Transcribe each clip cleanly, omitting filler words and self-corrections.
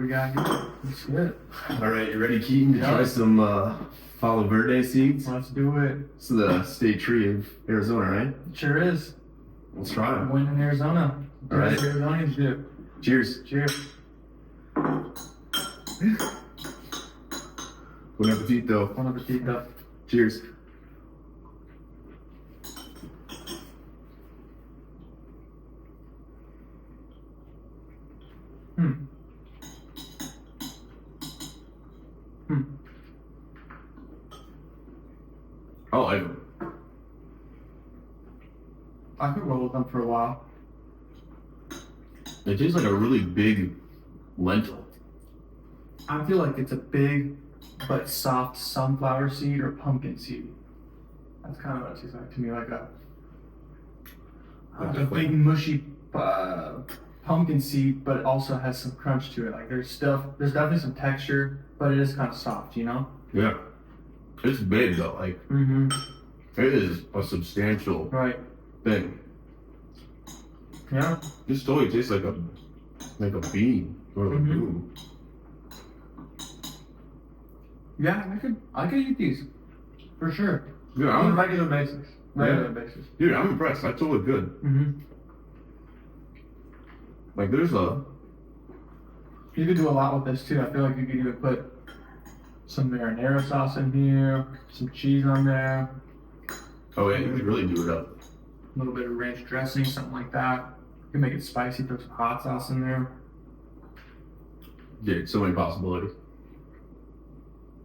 got here. That's good. All right, you ready, Keaton, to try some Paloverde seeds? Let's do it. This is the state tree of Arizona, right? It sure is. Let's try them. Win in Arizona. All right. That's what Arizonians do. Cheers. Cheers. Bon appetit, though. Bon appetit, though. Cheers. I like them. I could roll with them for a while. It tastes like a really big lentil. I feel like it's a big but soft sunflower seed or pumpkin seed. That's kind of what it tastes like to me, like a big mushy pumpkin seed, but it also has some crunch to it. Like there's definitely some texture, but it is kind of soft, you know? Yeah. It's big though, like it is a substantial thing. Yeah. This totally tastes like a bean or a legume. Yeah, I could eat these for sure. Yeah, On a regular basis. Basis. Dude, I'm impressed. That's totally good. Like there's a. You could do a lot with this too. I feel like you could even put some marinara sauce in here, some cheese on there. Oh yeah, you could really do it up. A little bit of ranch dressing, something like that. You can make it spicy, throw some hot sauce in there. Dude, so many possibilities.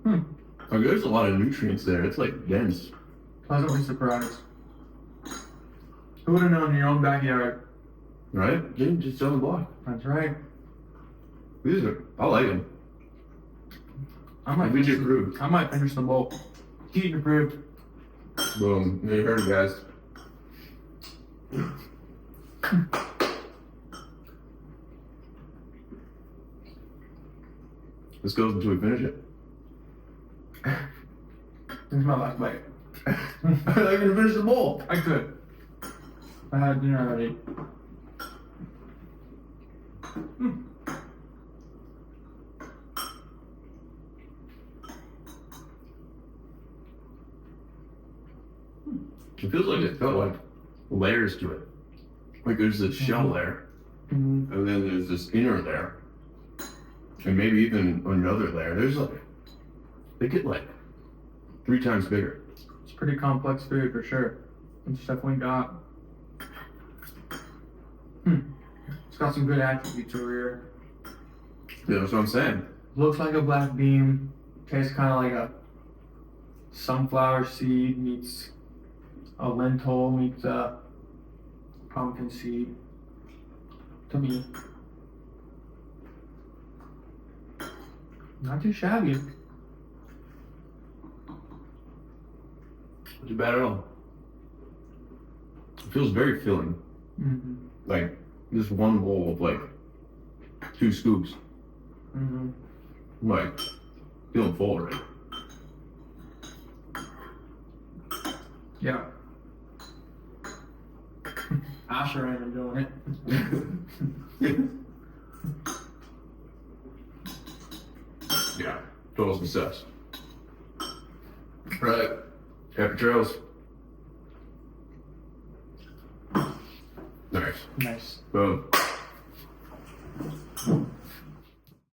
Like there's a lot of nutrients there. It's like dense. Pleasantly surprised. Who would have known in your own backyard? Right? Dude, just down the block. That's right. I like them. I might finish the bowl. Keaton approved. Boom. You heard it, guys. This goes until we finish it. This is my last bite. I'm gonna finish the bowl. I could. I had dinner already. It feels like it's got like layers to it. Like there's this shell layer, and then there's this inner layer, and maybe even another layer. There's like, they get like 3 times bigger. It's pretty complex food for sure. It's definitely got. It's got some good attributes over here. Yeah, that's what I'm saying. Looks like a black bean. Tastes kind of like a sunflower seed meets a lentil meets a pumpkin seed. To me, not too shabby. Not too bad at all. It feels very filling. Like just one bowl of like 2 scoops. I'm like feeling full already. Yeah. I sure am enjoying it. Yeah, total success. Right, happy trails. Nice. Nice. Boom.